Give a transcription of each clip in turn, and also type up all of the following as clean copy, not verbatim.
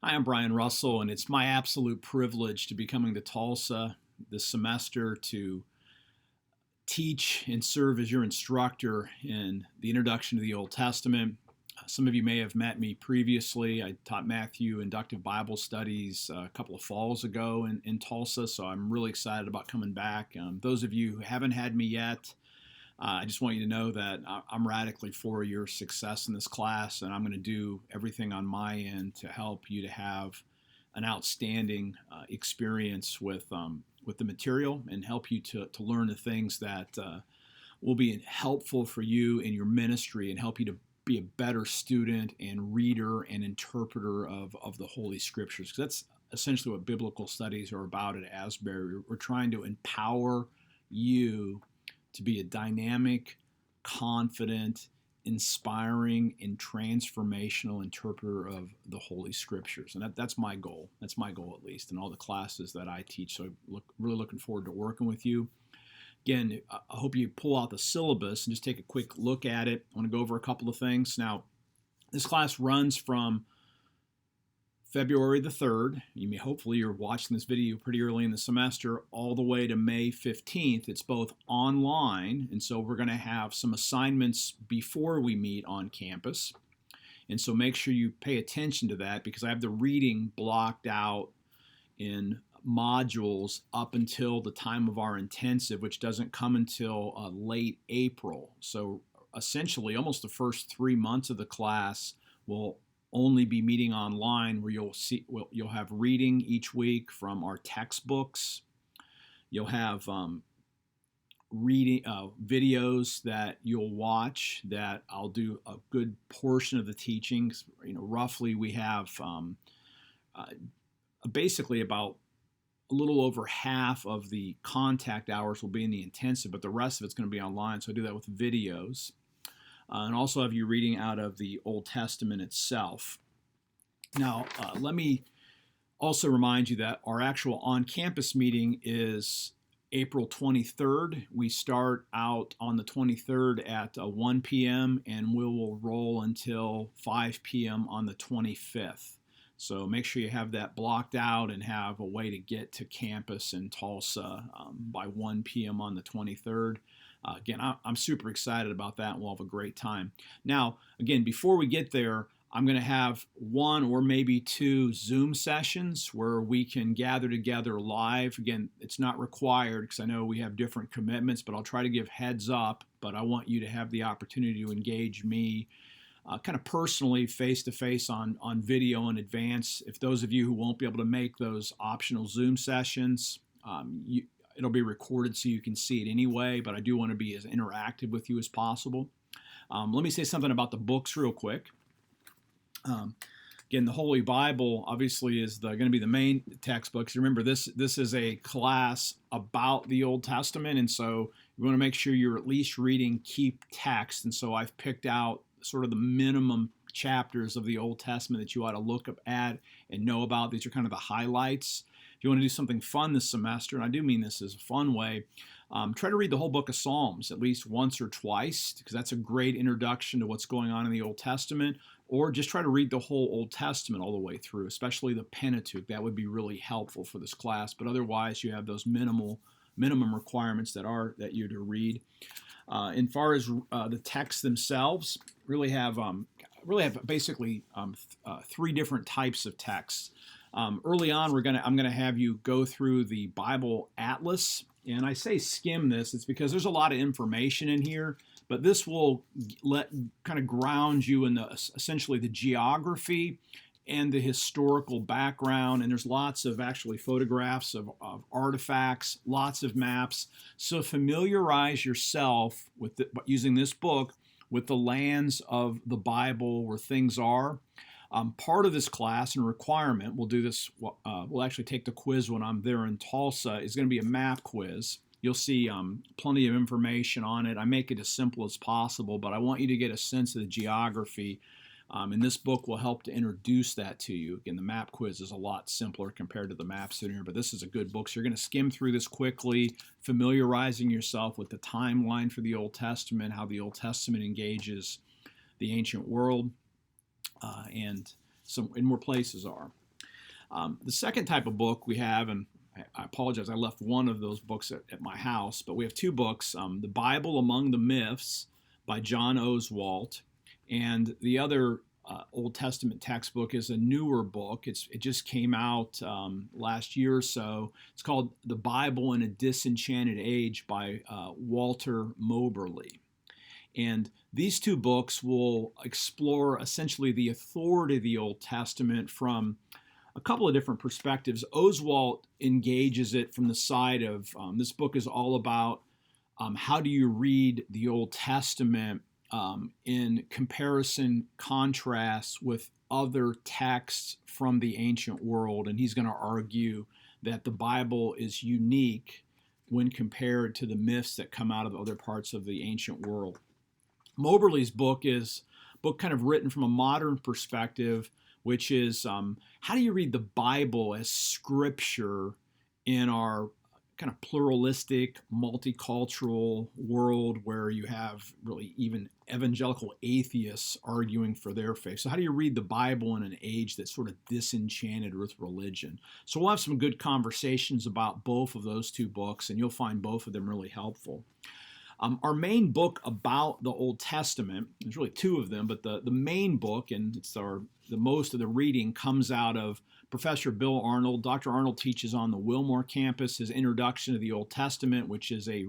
Hi, I'm Brian Russell, and it's my absolute privilege to be coming to Tulsa this semester to teach and serve as your instructor in the introduction to the Old Testament. Some of you may have met me previously. I taught Matthew inductive Bible studies a couple of falls ago in Tulsa, so I'm really excited about coming back. Those of you who haven't had me yet, I just want you to know that I'm radically for your success in this class, and I'm going to do everything on my end to help you to have an outstanding experience with the material and help you to learn the things that will be helpful for you in your ministry and help you to be a better student and reader and interpreter of the Holy Scriptures. Because that's essentially what biblical studies are about at Asbury. We're trying to empower you to be a dynamic, confident, inspiring, and transformational interpreter of the Holy Scriptures. And that's my goal. That's my goal, at least, in all the classes that I teach. So really looking forward to working with you. Again, I hope you pull out the syllabus and just take a quick look at it. I want to go over a couple of things. Now, this class runs from February the 3rd, hopefully you're watching this video pretty early in the semester, all the way to May 15th. It's both online, and so we're going to have some assignments before we meet on campus. And so make sure you pay attention to that, because I have the reading blocked out in modules up until the time of our intensive, which doesn't come until late April. So essentially, almost the first 3 months of the class will only be meeting online, where you'll have reading each week from our textbooks. You'll have reading videos that you'll watch that I'll do a good portion of the teachings. Roughly we have basically about a little over half of the contact hours will be in the intensive, but the rest of it's going to be online. So I do that with videos. And also have you reading out of the Old Testament itself. Now, let me also remind you that our actual on-campus meeting is April 23rd. We start out on the 23rd at 1 p.m. and we will roll until 5 p.m. on the 25th. So make sure you have that blocked out and have a way to get to campus in Tulsa by 1 p.m. on the 23rd. Again, I'm super excited about that, and we'll have a great time. Now, again, before we get there, I'm going to have one or maybe two Zoom sessions where we can gather together live. Again, it's not required because I know we have different commitments, but I'll try to give heads up. But I want you to have the opportunity to engage me kind of personally, face-to-face on video in advance. If those of you who won't be able to make those optional Zoom sessions, it'll be recorded so you can see it anyway, but I do want to be as interactive with you as possible. Let me say something about the books real quick. Again, the Holy Bible obviously is going to be the main textbooks. Remember, this is a class about the Old Testament, and so you want to make sure you're at least reading key text. And so I've picked out sort of the minimum chapters of the Old Testament that you ought to look up at and know about. These are kind of the highlights. If you want to do something fun this semester, and I do mean this as a fun way, try to read the whole book of Psalms at least once or twice, because that's a great introduction to what's going on in the Old Testament. Or just try to read the whole Old Testament all the way through, especially the Pentateuch. That would be really helpful for this class. But otherwise, you have those minimum requirements that you're to read. As far as the texts themselves, really have basically three different types of texts. Early on, I'm gonna have you go through the Bible Atlas, and I say skim this. It's because there's a lot of information in here, but this will kind of ground you in essentially the geography and the historical background, and there's lots of actually photographs of artifacts, lots of maps. So familiarize yourself with using this book with the lands of the Bible where things are. Part of this class and requirement, we'll do this, we'll actually take the quiz when I'm there in Tulsa, is going to be a map quiz. You'll see plenty of information on it. I make it as simple as possible, but I want you to get a sense of the geography. And this book will help to introduce that to you. Again, the map quiz is a lot simpler compared to the maps in here, but this is a good book. So you're going to skim through this quickly, familiarizing yourself with the timeline for the Old Testament, how the Old Testament engages the ancient world, and more places are. The second type of book we have, and I apologize, I left one of those books at my house, but we have two books, The Bible Among the Myths by John Oswalt, and the other Old Testament textbook is a newer book. It just came out last year or so. It's called The Bible in a Disenchanted Age by Walter Moberly. And these two books will explore essentially the authority of the Old Testament from a couple of different perspectives. Oswalt engages it from the side of this book is all about how do you read the Old Testament in comparison, contrast with other texts from the ancient world. And he's going to argue that the Bible is unique when compared to the myths that come out of other parts of the ancient world. Moberly's book is a book kind of written from a modern perspective, which is how do you read the Bible as scripture in our kind of pluralistic, multicultural world where you have really even evangelical atheists arguing for their faith. So how do you read the Bible in an age that's sort of disenchanted with religion? So we'll have some good conversations about both of those two books, and you'll find both of them really helpful. Our main book about the Old Testament, there's really two of them, but the main book, and it's the most of the reading, comes out of Professor Bill Arnold. Dr. Arnold teaches on the Wilmore campus his Introduction to the Old Testament, which is a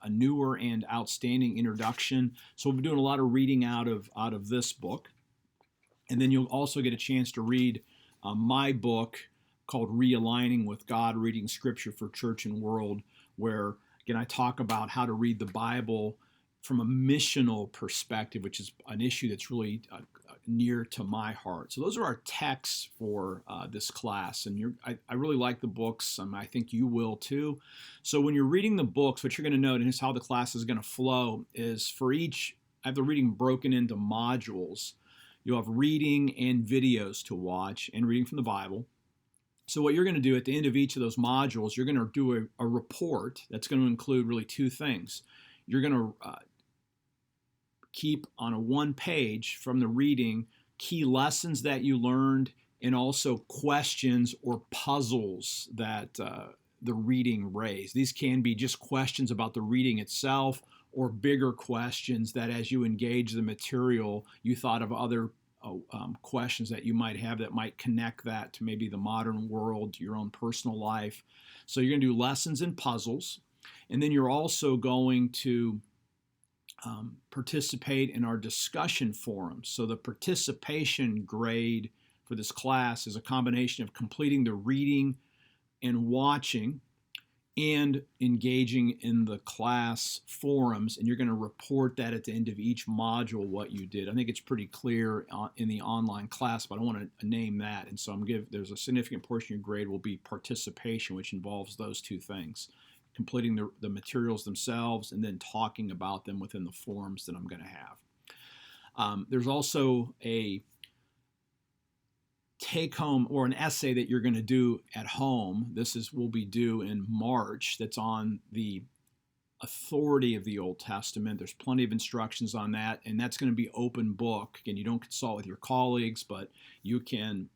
newer and outstanding introduction. So we'll be doing a lot of reading out of this book. And then you'll also get a chance to read my book called Realigning with God, Reading Scripture for Church and World, where again, I talk about how to read the Bible from a missional perspective, which is an issue that's really near to my heart. So those are our texts for this class, and I really like the books. I think you will too. So when you're reading the books, what you're going to note, and here's how the class is going to flow, is for each, I have the reading broken into modules. You'll have reading and videos to watch, and reading from the Bible. So what you're going to do at the end of each of those modules, you're going to do a report that's going to include really two things. You're going to keep on a one page from the reading key lessons that you learned, and also questions or puzzles that the reading raised. These can be just questions about the reading itself, or bigger questions that as you engage the material, you thought of other questions that you might have that might connect that to maybe the modern world, to your own personal life. So you're going to do lessons and puzzles, and then you're also going to participate in our discussion forums. So the participation grade for this class is a combination of completing the reading and watching and engaging in the class forums, and you're going to report that at the end of each module what you did. I think it's pretty clear in the online class, but I want to name that, and so there's a significant portion of your grade will be participation, which involves those two things: completing the materials themselves and then talking about them within the forums that I'm going to have. There's also a take home or an essay that you're going to do at home. Will be due in March. That's on the authority of the Old Testament. There's plenty of instructions on that, and that's going to be open book. Again, you don't consult with your colleagues, but you can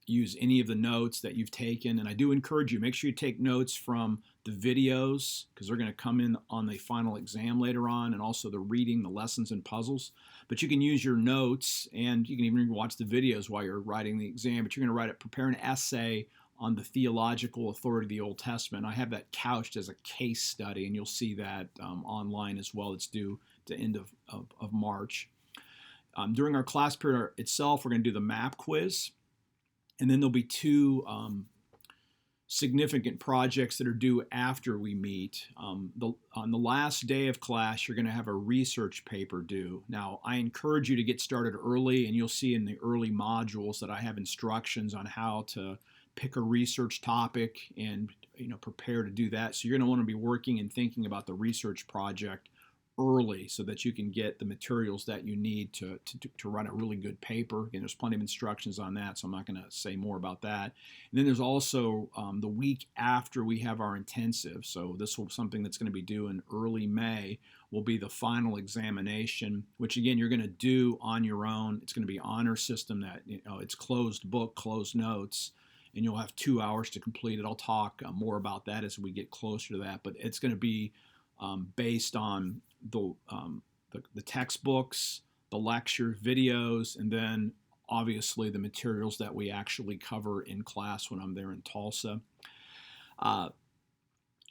use any of the notes that you've taken. And I do encourage you, make sure you take notes from the videos, because they're going to come in on the final exam later on, and also the reading, the lessons and puzzles. But you can use your notes, and you can even watch the videos while you're writing the exam. But you're going to prepare an essay on the theological authority of the Old Testament. I have that couched as a case study, and you'll see that online as well. It's due to end of March. During our class period itself, we're going to do the map quiz. And then there'll be two significant projects that are due after we meet. On the last day of class, you're going to have a research paper due. Now, I encourage you to get started early, and you'll see in the early modules that I have instructions on how to pick a research topic and prepare to do that. So you're going to want to be working and thinking about the research project early so that you can get the materials that you need to write a really good paper. And there's plenty of instructions on that, so I'm not going to say more about that. And then there's also the week after we have our intensive. So this will be something that's going to be due in early May, will be the final examination, which again, you're going to do on your own. It's going to be honor system that, it's closed book, closed notes. and you'll have 2 hours to complete it. I'll talk more about that as we get closer to that, but it's going to be based on the textbooks, the lecture videos, and then obviously the materials that we actually cover in class when I'm there in Tulsa.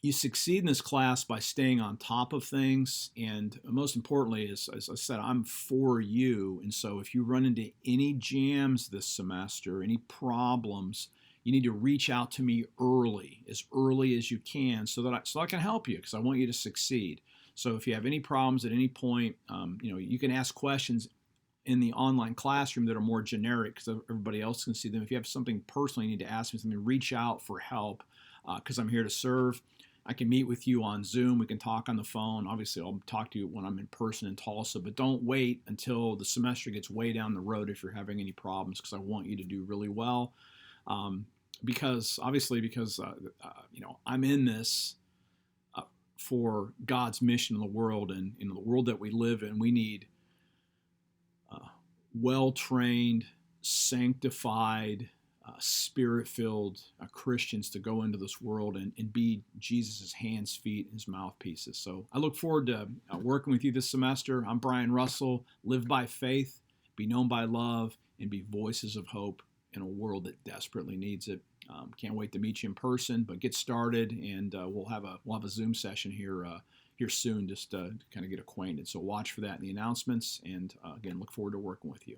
You succeed in this class by staying on top of things, and most importantly, as I said, I'm for you. And so if you run into any jams this semester, any problems, you need to reach out to me as early as you can, so that I can help you, because I want you to succeed. So if you have any problems at any point, you can ask questions in the online classroom that are more generic, because everybody else can see them. If you have something personal you need to ask me something, reach out for help, because I'm here to serve. I can meet with you on Zoom. We can talk on the phone. Obviously, I'll talk to you when I'm in person in Tulsa, but don't wait until the semester gets way down the road if you're having any problems, because I want you to do really well. Because I'm in this for God's mission in the world, and in the world that we live in, we need well-trained, sanctified, spirit-filled Christians to go into this world and be Jesus' hands, feet, and his mouthpieces. So I look forward to working with you this semester. I'm Brian Russell. Live by faith, be known by love, and be voices of hope in a world that desperately needs it. Can't wait to meet you in person, but get started, and we'll have a Zoom session here soon, just to kind of get acquainted. So watch for that in the announcements, and again, look forward to working with you.